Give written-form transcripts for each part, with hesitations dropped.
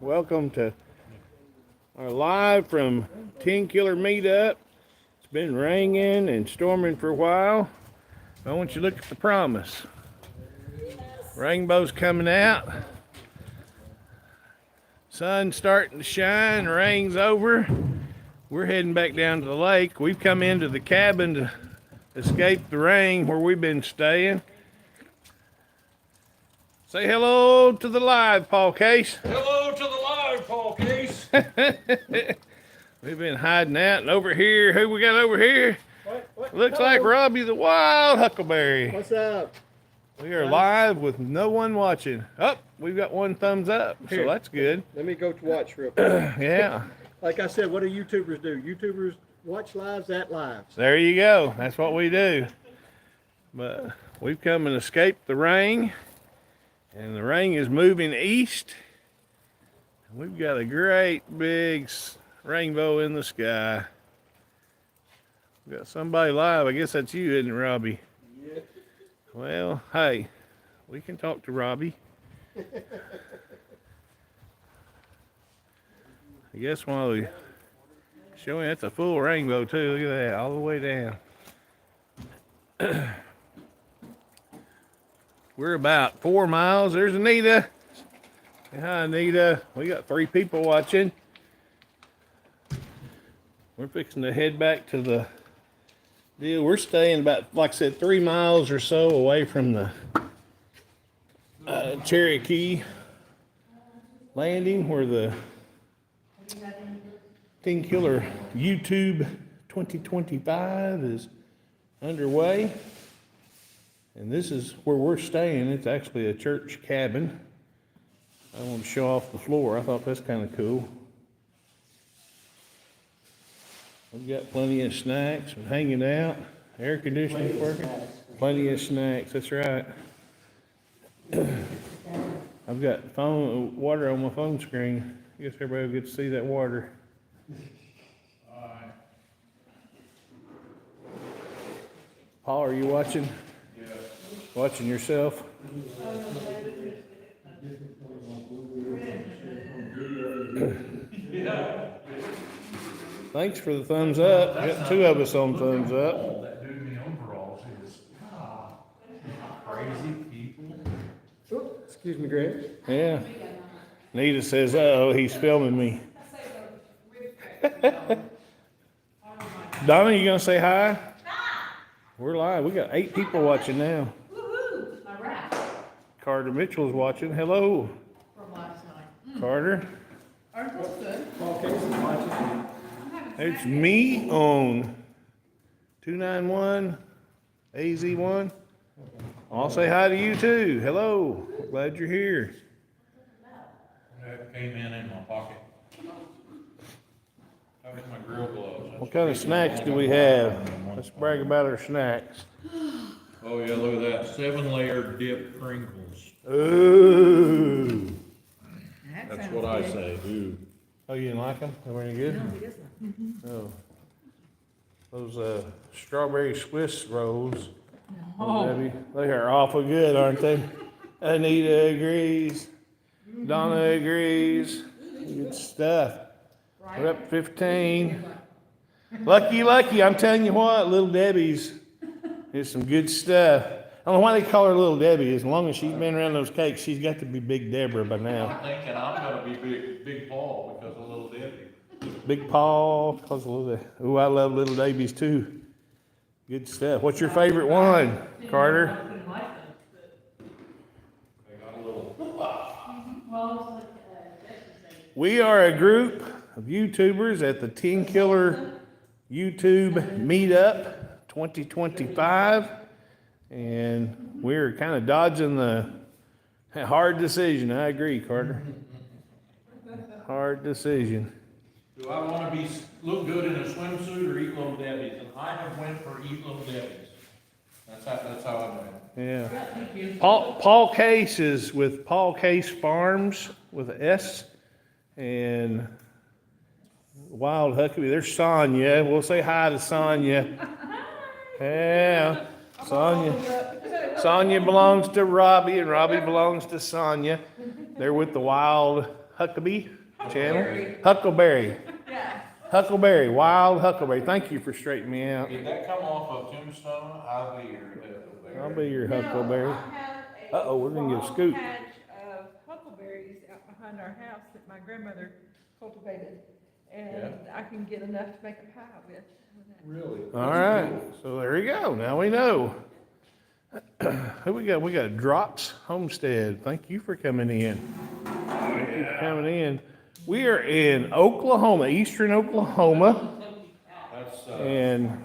Welcome to our live from 10 Killer Meetup. It's been raining and storming for a while. I want you to look at the promise. Rainbow's coming out. Sun's starting to shine. Rain's over. We're heading back down to the lake. We've come into the cabin to escape the rain where we've been staying. Say hello to the live, Paul Case. Hello to the live, Paul Case. We've been hiding out, and over here, who we got over here? Looks like Robbie the Wild Huckleberry. What's up? We are live with no one watching. Oh, we've got one thumbs up, so that's good. Let me go to watch real quick. Yeah. Like I said, what do YouTubers do? YouTubers watch lives at lives. There you go. That's what we do. But we've come and escaped the rain, and the rain is moving east. We've got a great big rainbow in the sky. We got somebody live. I guess that's you, isn't it, Robbie? Yeah. Well, hey, we can talk to Robbie. I guess while we showing that's a full rainbow too. Look at that, all the way down. We're about 4 miles. There's Anita. Say hi, Anita. We got 3 people watching. We're fixing to head back to the deal. We're staying about, like I said, 3 miles or so away from the Cherokee landing where the 10 Killer YouTube 2025 is underway. And this is where we're staying. It's actually a church cabin. I want to show off the floor. I thought that's kind of cool. We've got plenty of snacks. We're hanging out. Air conditioning's working. Plenty of snacks. That's right. I've got water on my phone screen. I guess everybody will get to see that water. Paul, are you watching? Yeah. Watching yourself? Thanks for the thumbs up. Got 2 of us on thumbs up. That dude in the overalls is crazy people. Excuse me, Greg. Yeah. Nita says, uh-oh, he's filming me. Donna, you gonna say hi? We're live. We got 8 people watching now. Woohoo! All right. Carter Mitchell's watching. Hello, From last night. Carter. Aren't those good? Paul Case is watching. It's me on 291 AZ1. I'll say hi to you too. Hello. Glad you're here. That came in my pocket. That was my grill gloves. What kind of snacks do we have? Let's brag about our snacks. Oh yeah, look at that. 7-layer dip Pringles. Ooh. That's what I say. Ooh. Oh, you didn't like them? They weren't good? No, he doesn't. Oh. Those strawberry Swiss rolls. Oh. Debbie, they are awful good, aren't they? Anita agrees. Donna agrees. Good stuff. We're up 15. Lucky, I'm telling you what, Little Debbie's is some good stuff. I don't know why they call her Little Debbie. As long as she's been around those cakes, she's got to be Big Deborah by now. I'm thinking I'm gonna be Big Paul because of Little Debbie. Big Paul, because of Little Debbie. Ooh, I love Little Debbie's too. Good stuff. What's your favorite one, Carter? They got a little. We are a group of YouTubers at the 10 Killer YouTube Meetup 2025. And we're kind of dodging the hard decision. I agree, Carter. Hard decision. Do I want to look good in a swimsuit or eat Little Debbie's? And I have went for eat Little Debbie's. That's how I went. Yeah. Paul Case is with Paul Case Farms with an S. And Wild Huckabee. There's Sonia. We'll say hi to Sonia. Yeah. Sonia belongs to Robbie, and Robbie belongs to Sonia. They're with the Wild Huckabee channel. Huckleberry. Huckleberry. Yeah. Huckleberry, wild Huckleberry. Thank you for straightening me out. Did that come off of Tombstone? I'll be your Huckleberry. I'll be your No, Huckleberry. I have a Uh-oh, we're gonna get a wild scoop. patch of huckleberries out behind our house that my grandmother cultivated. And I can get enough to make a pie with. Really? All right, so there you go. Now we know. Who we got? We got Drops Homestead. Thank you for coming in. Thank you for coming in. We are in Oklahoma, eastern Oklahoma, That's, and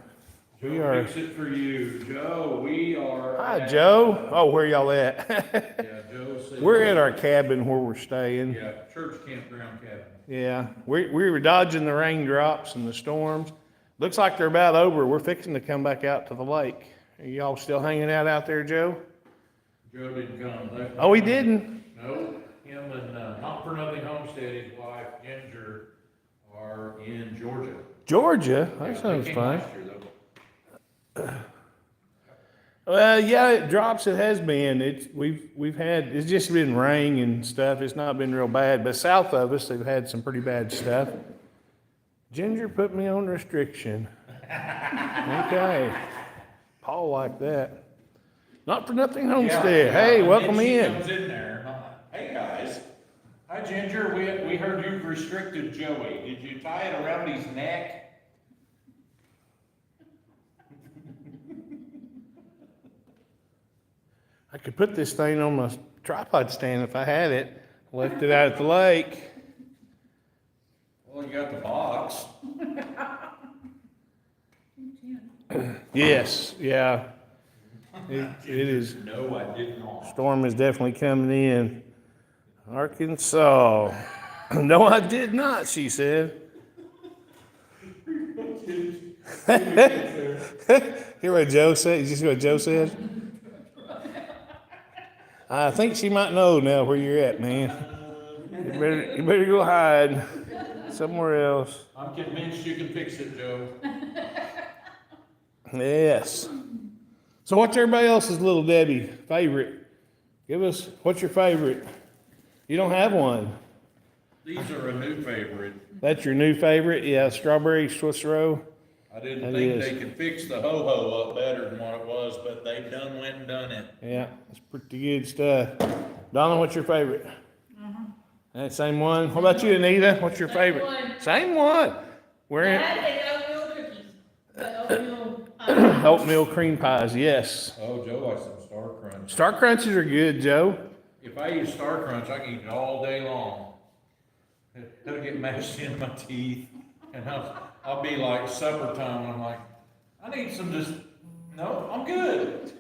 we are. Fix it for you, Joe. We are. Hi, Joe. Oh, where y'all at? Yeah, Joe said. We're at our cabin where we're staying. Yeah, church campground cabin. Yeah, we were dodging the raindrops and the storms. Looks like they're about over. We're fixing to come back out to the lake. Are y'all still hanging out there, Joe? Joe didn't come. Oh, he didn't. No, him and Not For Nothing Homestead, his wife Ginger, are in Georgia. Georgia? That They sounds came fun. last year, though. Well, yeah, it drops. It has been. It's just been rain and stuff. It's not been real bad. But south of us, they've had some pretty bad stuff. Ginger put me on restriction. Okay. Paul like that. Not For Nothing Homestead. Hey, and welcome then she in. comes in there, and I'm like, hey, guys. Hi, Ginger. We heard you've restricted Joey. Did you tie it around his neck? I could put this thing on my tripod stand if I had it. Left it out at the lake. Well, you got the box. Yes, yeah. It is. No, I did not. Storm is definitely coming in. Arkansas. No, I did not, she said. Hear what Joe said? You just hear what Joe said? I think she might know now where you're at, man. You better go hide somewhere else. I'm convinced you can fix it, Joe. Yes. So what's everybody else's little Debbie favorite? Give us, what's your favorite? You don't have one. These are a new favorite. That's your new favorite? Yeah, strawberry Swiss roll. I didn't That think is. they could fix the ho-ho up better than what it was, but they've went and done it. Yeah, it's pretty good stuff. Donna, what's your favorite? That same one. What about you, Anita? What's your favorite? one. Same one. We're in I think oatmeal cookies. The oatmeal, oatmeal cream pies, yes. Oh, Joe likes some Star Crunch. Star Crunches are good, Joe. If I eat Star Crunch, I can eat it all day long. It'll get mashed in my teeth, and I'll be like supper time, and I'm like, I need some just, no, I'm good.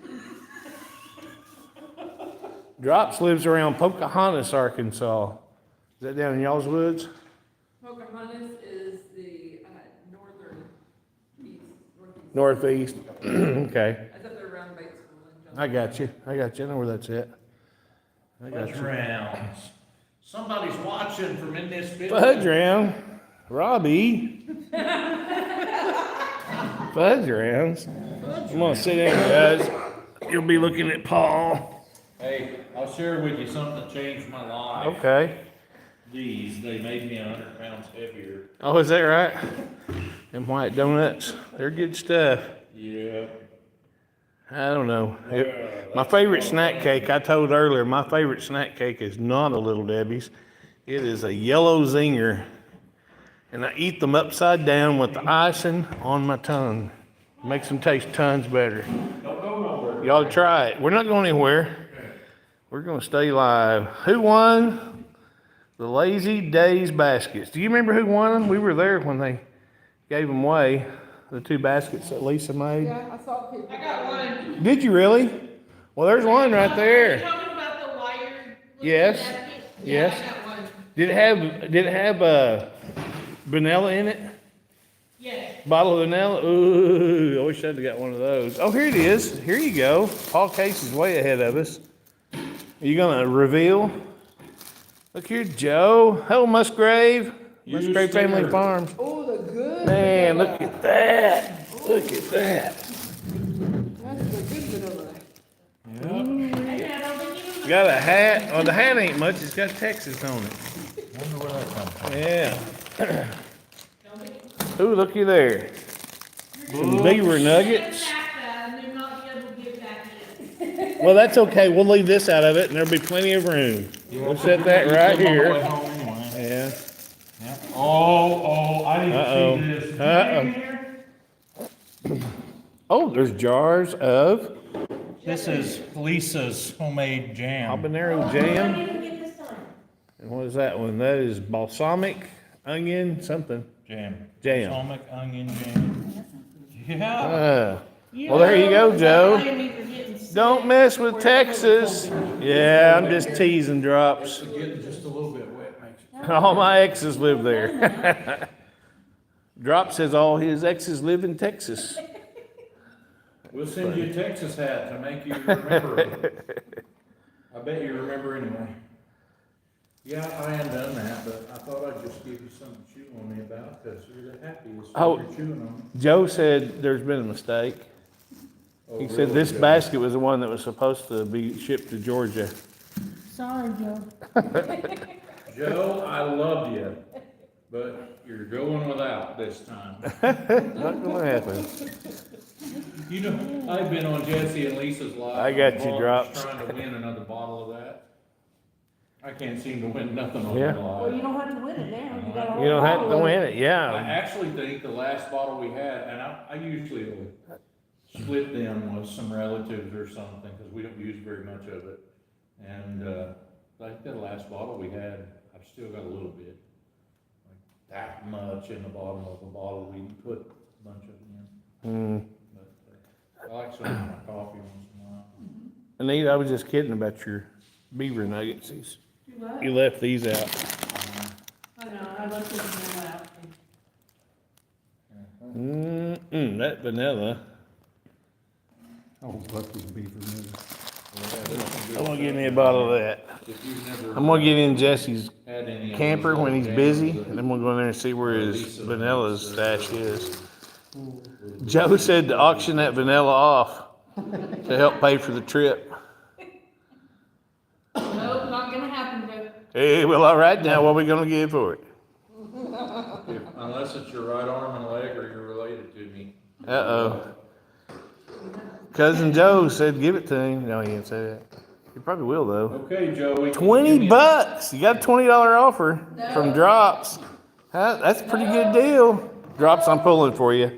Drops lives around Pocahontas, Arkansas. Is that down in y'all's woods? Pocahontas is the northeast. Northeast. Okay. That's up there around Batesville. I got you. I know where that's at. I got Fudge you. rounds. Somebody's watching from in this video. Fudge round. Robbie. Fudge rounds. I'm gonna sit down, guys. You'll be looking at Paul. Hey, I'll share with you something that changed my life. Okay. They made me 100 pounds heavier. Oh, is that right? Them white donuts. They're good stuff. Yeah. I don't know. My favorite snack cake, I told earlier, my favorite snack cake is not a Little Debbie's. It is a yellow zinger. And I eat them upside down with the icing on my tongue. Makes them taste tons better. Don't go nowhere. Y'all try it. We're not going anywhere. We're going to stay live. Who won the Lazy Days baskets? Do you remember who won them? We were there when they gave them away, the 2 baskets that Lisa made. Yeah, I saw people. I got one. Did you really? Well, there's one right Are there. you talking about the wired? Yes. basket? Yes. Yeah, I got one. Did it have vanilla in it? Yes. Bottle of vanilla? Ooh, I wish I'd have got one of those. Oh, here it is. Here you go. Paul Case is way ahead of us. Are you going to reveal? Look here, Joe. Hello, Musgrave. You Musgrave Family sticker. Farms. Oh, the good. Man, look at that. Look at that. That's the good vanilla. Yep. Hey, I don't think you Got a hat. Oh, the hat ain't much. It's got Texas on it. Yeah. Don't be- Ooh, looky there. Some beaver nuggets. And they're not be able to get back in. Well, that's okay. We'll leave this out of it, and there'll be plenty of room. We'll set that right here. Yeah. Yeah. Oh, I Uh-oh. didn't see this. Uh-oh. Oh, there's jars of This is Lisa's homemade jam. habanero jam. And what is that one? That is balsamic onion something. Jam. Jam. Balsamic onion jam. Yeah. Well, there you go, Joe. Getting sick. Don't mess with Texas. Yeah, I'm just teasing, Drops. Getting just a little bit wet makes it. All my exes live there. Drop says all his exes live in Texas. We'll send you a Texas hat to make you remember. I bet you remember anyway. Yeah, I hadn't done that, but I thought I'd just give you something to chew on me about, because you're the happiest Oh. when you're chewing on it. Joe said there's been a mistake. Oh, He really, said this Joe? basket was the one that was supposed to be shipped to Georgia. Sorry, Joe. Joe, I love you, but you're going without this time. Not gonna happen. You know, I've been on Jesse and Lisa's live. I got you, I'm Drops. trying to win another bottle of that. I can't seem to win nothing on Yeah. my Well, you live. don't have to win it now. You got a whole You don't have bottle to of win it, I yeah. actually think the last bottle we had, and I usually will split them with some relatives or something, because we don't use very much of it. And, I think the last bottle we had, I've still got a little bit. Like that much in the bottom of a bottle, we put a bunch of it in. Mm. But, I like some of my coffee once in a while. Anita, I was just kidding about your beaver nuggets. You what? You left these out. I know, I left it in the out. That vanilla. Oh, Bucky's beaver nuggets. I'm gonna give me a bottle of that. If you've never I'm gonna get in Jesse's had any of camper those when he's jams busy, that- and then we'll go in there and see where his vanilla stash is. Joe said to auction that vanilla off to help pay for the trip. Nope, not gonna happen, Joe. Hey, well, all right now, what are we gonna give for it? Unless it's your right arm and leg or you're related to me. Uh-oh. Cousin Joe said give it to him. No, he didn't say that. He probably will though. Okay, Joey. $20. You got a $20 offer from Drops. Huh? That's a pretty good deal. Drops, I'm pulling for you.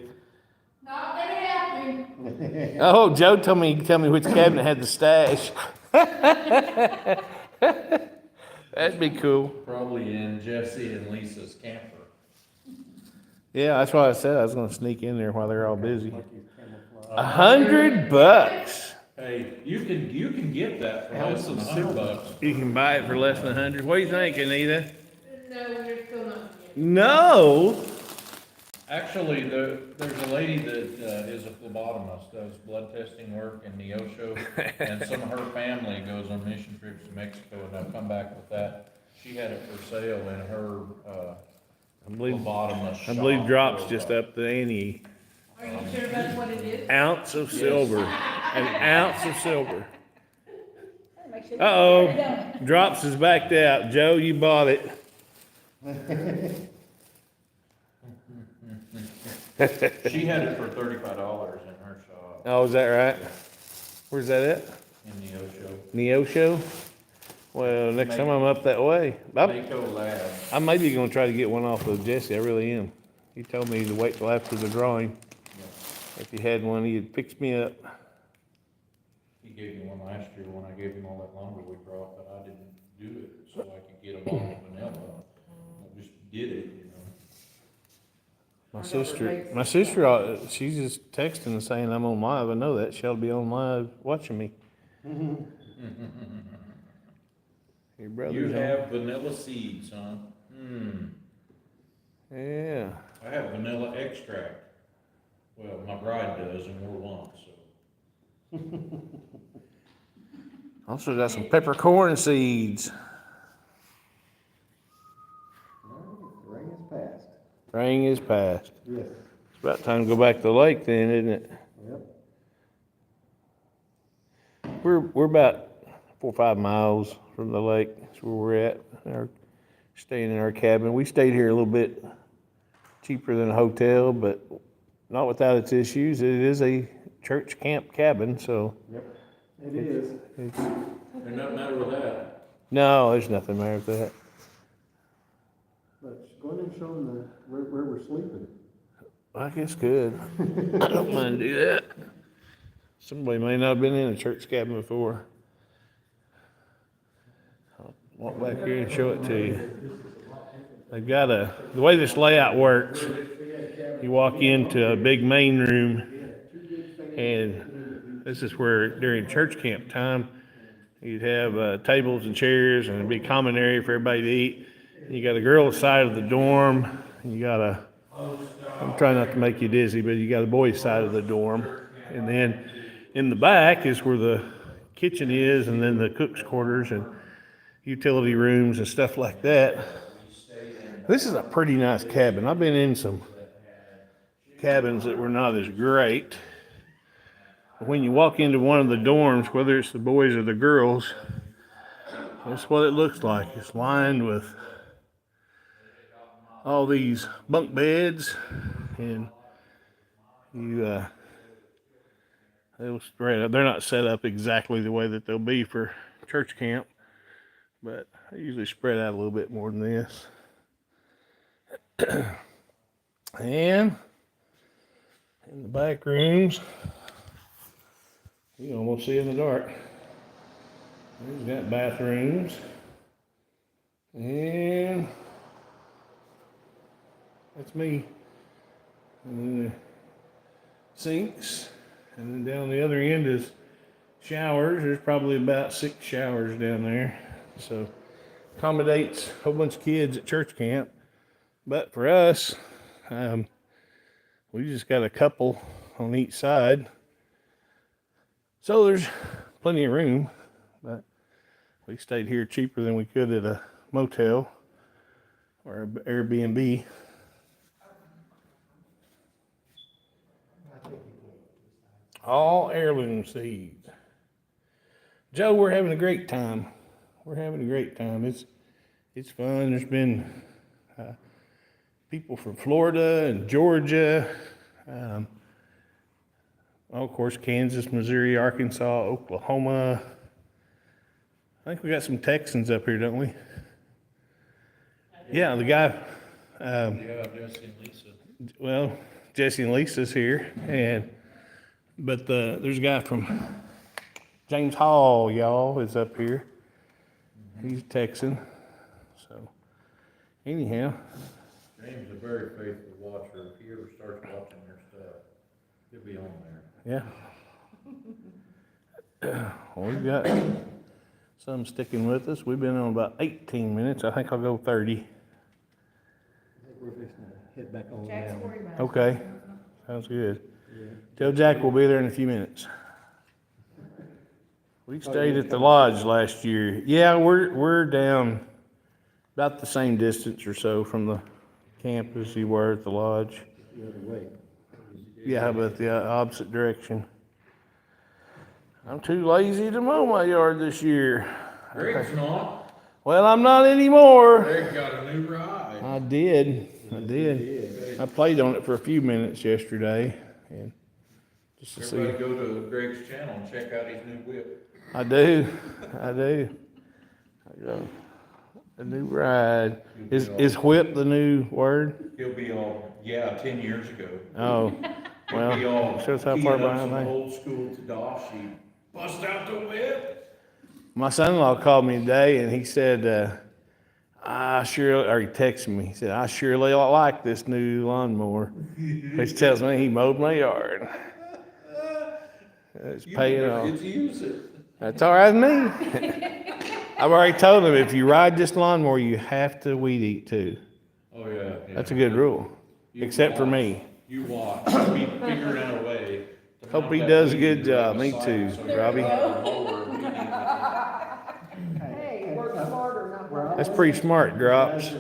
Not gonna happen. Oh, Joe told me which cabinet had the stash. That'd be cool. Probably in Jesse and Lisa's camper. Yeah, that's why I said I was gonna sneak in there while they're all busy. $100. Hey, you can get that for less than $100. You can buy it for less than 100. What do you think, Anita? No, you're still not. No. Actually, there's a lady that is a phlebotomist, does blood testing work in Neosho, and some of her family goes on mission trips to Mexico, and they'll come back with that. She had it for sale in her I believe phlebotomist shop. Drops just up the ante. Are you sure that's what it is? Ounce of silver. An ounce of silver. Uh-oh. Drops is backed out. Joe, you bought it. She had it for $35 in her shop Oh, is that right? Where's that at? in Neosho. Neosho? Well, next time I'm up that way. Mako Lab. I may be gonna try to get one off of Jesse. I really am. He told me to wait till after the drawing. If he had one, he'd fix me up. He gave me one last year when I gave him all that lumber we brought, but I didn't do it so I could get a bottle of vanilla. I just did it, you know. My sister, she's just texting and saying I'm on live. I know that. She'll be on live watching me. Your brother's You on. have vanilla seeds, huh? Yeah. I have vanilla extract. Well, my bride does, and we're one, so. Also got some peppercorn seeds. Rain is past. Rain is past. Yes. It's about time to go back to the lake then, isn't it? Yep. We're about 4 or 5 miles from the lake. That's where we're at. Our staying in our cabin. We stayed here a little bit cheaper than a hotel, but not without its issues. It is a church camp cabin, so. It is. There's nothing matter with that. No, there's nothing there with that. But go ahead and show them where we're sleeping. I guess good. I don't mind do that. Somebody may not have been in a church cabin before. I'll walk back here and show it to you. They've got the way this layout works, you walk into a big main room, and this is where during church camp time, you'd have tables and chairs and a big common area for everybody to eat. You got a girls' side of the dorm, and you got I'm trying not to make you dizzy, but you got a boys' side of the dorm. And then in the back is where the kitchen is, and then the cook's quarters and utility rooms and stuff like that. This is a pretty nice cabin. I've been in some cabins that were not as great. But when you walk into one of the dorms, whether it's the boys or the girls, that's what it looks like. It's lined with all these bunk beds, and they'll spread up. They're not set up exactly the way that they'll be for church camp, but they usually spread out a little bit more than this. And in the back rooms, you can almost see in the dark. We've got bathrooms, and that's me. And then the sinks, and then down the other end is showers. There's probably about 6 showers down there, so accommodates a whole bunch of kids at church camp. But for us, we just got a couple on each side, so there's plenty of room. But we stayed here cheaper than we could at a motel or an Airbnb. All heirloom seeds. Joe, we're having a great time. We're having a great time. It's fun. There's been people from Florida and Georgia, of course, Kansas, Missouri, Arkansas, Oklahoma. I think we got some Texans up here, don't we? Yeah, the guy. Jesse and Lisa. Well, Jesse and Lisa's here, but there's a guy from James Hall, y'all, is up here. He's Texan. So, anyhow. James is a very faithful watcher. If he ever starts watching their stuff, he'll be on there. Yeah. Well, we've got some sticking with us. We've been on about 18 minutes. I think I'll go 30. I think we're fixing to head back on Jack's down. worried about it. Okay. Sounds good. Yeah. Tell Jack we'll be there in a few minutes. We stayed at the lodge last year. Yeah, we're down about the same distance or so from the camp as you were at the lodge. The other way. Yeah, but the opposite direction. I'm too lazy to mow my yard this year. Greg's not. Well, I'm not anymore. Greg got a new ride. I did. I played on it for a few minutes yesterday, and just to see. Everybody go to Greg's channel and check out his new whip. I do. I got a new ride. Is whip the new word? He'll be all, 10 years ago. Oh, He'll be all well, shows how far keying up behind some I am. old school Tadashi. Bust out the whip. My son-in-law called me today, and he said, or he texted me. He said, I surely like this new lawnmower, which tells me he mowed my yard. It's paying off. Get to use it. That's all right with me. I've already told him if you ride this lawnmower, you have to weed eat too. Oh, yeah. That's a good rule, except for me. You watch. I'll be figuring out a way. to Hope mount he that does a weed good eater job. on Me the too, side so you Robbie. can have a mower and weed eat it. Hey, work smarter, not harder. That's pretty smart, Drops.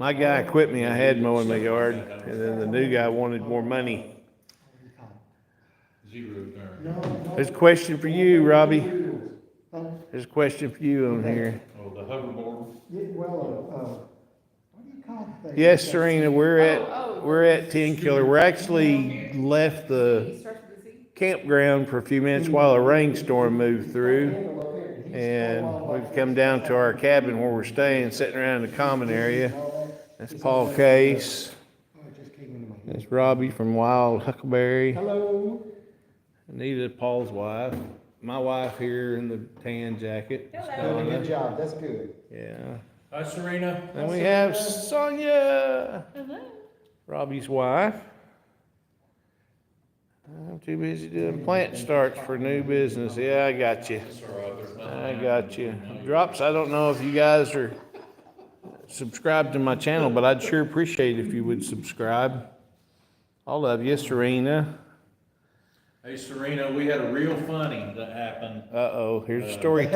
My guy quit me. I had mowing my yard, and then the new guy wanted more money. Zero turn. There's a question for you, Robbie. There's a question for you on here. Oh, the hoverboard. Yeah, well, Yes, Serena, we're at 10 Killer. We're actually left the It starts with a Z. campground for a few minutes while a rainstorm moved through. And we've come down to our cabin where we're staying, sitting around in the common area. That's Paul Case. That's Robbie from Wild Huckleberry. Hello. Anita, Paul's wife. My wife here in the tan jacket. Hello. Doing a good job, that's good. Yeah. Hi, Serena. Then we have Sonia, Hello. Robbie's wife. I'm too busy doing plant starts for new business. Yeah, I got you. That's all right, there's nothing. I got you. Drops, I don't know if you guys are subscribed to my channel, but I'd sure appreciate if you would subscribe. All of you, Serena. Hey, Serena, we had a real funny that happened. Uh-oh, here's story time.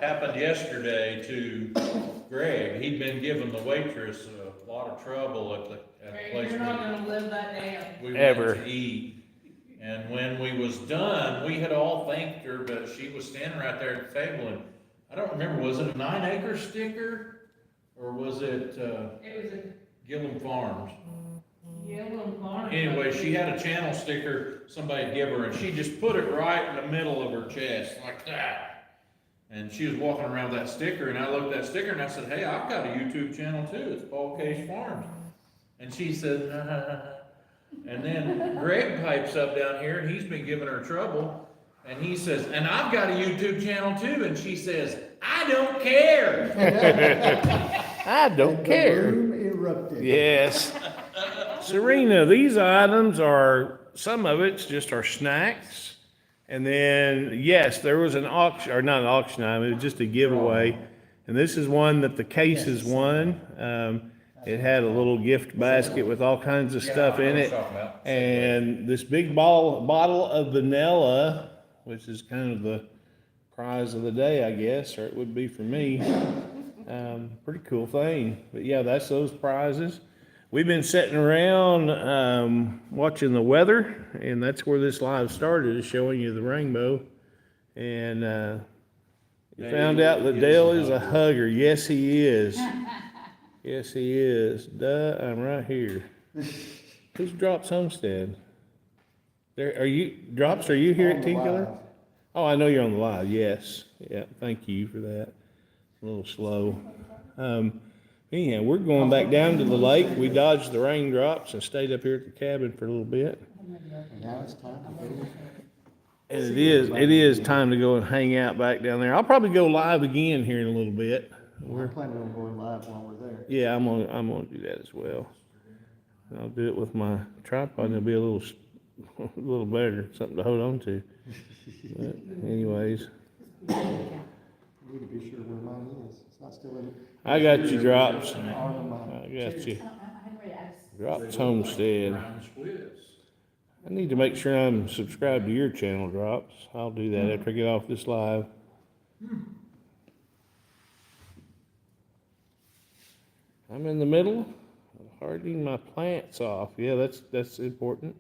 Happened yesterday to Greg. He'd been giving the waitress a lot of trouble at the place You're not gonna live that down. we went Ever. to eat. And when we was done, we had all thanked her, but she was standing right there at the table, and I don't remember, was it a 9 Acre sticker? Or was it, It was a Gillum Farms? yellow barn. Anyway, she had a channel sticker somebody give her, and she just put it right in the middle of her chest, like that. And she was walking around with that sticker, and I looked at that sticker and I said, hey, I've got a YouTube channel too, it's Paul Case Farms. And she said, and then Greg pipes up down here, and he's been giving her trouble, and he says, and I've got a YouTube channel too, and she says, I don't care. I don't care. Room erupted. Yes. Serena, these items are, some of it's just our snacks. And then, yes, there was an auction, or not an auction item, it was just a giveaway. And this is one that the Cases won. It had a little gift basket with all kinds of stuff in it. And this big bottle of vanilla, which is kind of the prize of the day, I guess, or it would be for me. Pretty cool thing. But yeah, that's those prizes. We've been sitting around watching the weather, and that's where this live started, is showing you the rainbow. And you found out that Dale is a hugger. Yes, he is. Yes, he is. Duh, I'm right here. Who's Drops Homestead? There, are you, Drops, are you here at Team Killer? Oh, I know you're on the live, yes. Yeah, thank you for that. A little slow. Anyhow, we're going back down to the lake. We dodged the raindrops and stayed up here at the cabin for a little bit. Now it's time to go. And it is time to go and hang out back down there. I'll probably go live again here in a little bit. We're planning on going live while we're there. Yeah, I'm gonna do that as well. I'll do it with my tripod. It'll be a little better, something to hold on to. But anyways, We need to be sure where mine is. It's not still in. I got you, Drops. Mine. I got you. Drops Homestead. Brown Swiss. I need to make sure I'm subscribed to your channel, Drops. I'll do that after I get off this live. I'm in the middle of hardening my plants off. Yeah, that's important.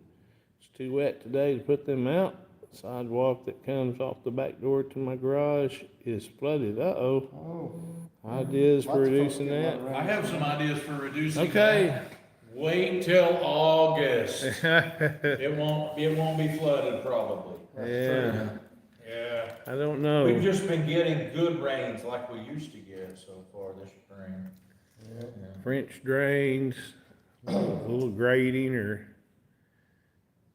It's too wet today to put them out. The sidewalk that comes off the back door to my garage is flooded. Uh-oh. Oh. Ideas for Lots of folks reducing get that? that I right. have some ideas for reducing Okay. that. Wait till August. It won't be flooded probably. Yeah, Yeah. I don't We've know. just been getting good rains like we used to get so far this spring. French drains, a little grading or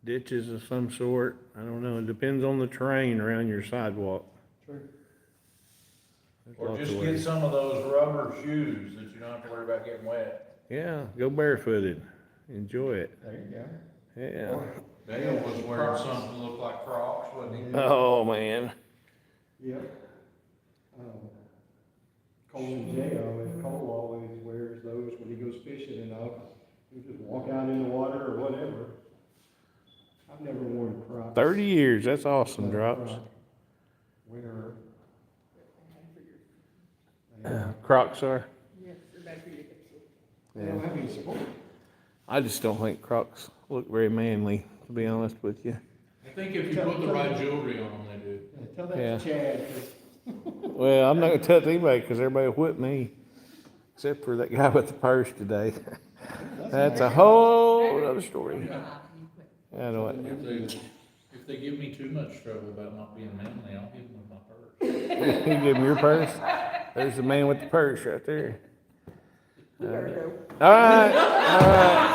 ditches of some sort. I don't know. It depends on the terrain around your sidewalk. True. There's Or lots just of get ways. some of those rubber shoes that you don't have to worry about getting wet. Yeah, go barefooted. Enjoy it. There you go. Yeah. Dale was wearing something that looked like Crocs, wasn't he? Oh, man. Yep. Cole and Cole always wears those when he goes fishing and all. He just walk out in the water or whatever. I've never worn Crocs. 30 years. That's awesome, Drops. Where? Crocs are. Yes, they're bad for your hips. They don't have any support. I just don't think Crocs look very manly, to be honest with you. I think if you put the right jewelry on them, they do. Tell that Yeah. to Chad, 'cause Well, I'm not gonna touch anybody because everybody will whip me. except for that guy with the purse today. That's a whole other story. I know it. If they give me too much trouble about not being manly, I'll give them my purse. You give him your purse? There's the man with the purse right there. You better go. All right.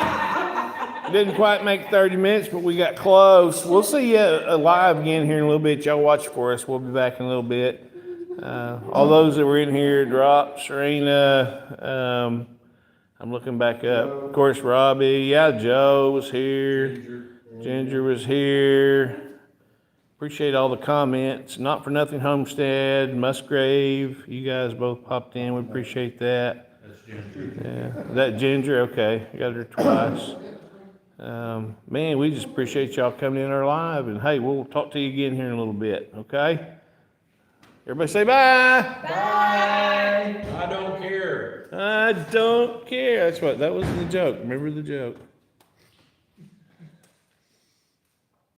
Didn't quite make 30 minutes, but we got close. We'll see you live again here in a little bit. Y'all watch for us. We'll be back in a little bit. All those that were in here, Drop, Serena, I'm looking back up. Of course, Robbie. Yeah, Joe was here. Ginger was here. Appreciate all the comments. Not for Nothing Homestead, Musgrave. You guys both popped in. We appreciate that. That's Ginger. Yeah. Is that Ginger? Okay. I got her twice. Man, we just appreciate y'all coming in our live. And hey, we'll talk to you again here in a little bit. Okay? Everybody say bye. Bye. I don't care. I don't care. That's what, that was the joke. Remember the joke.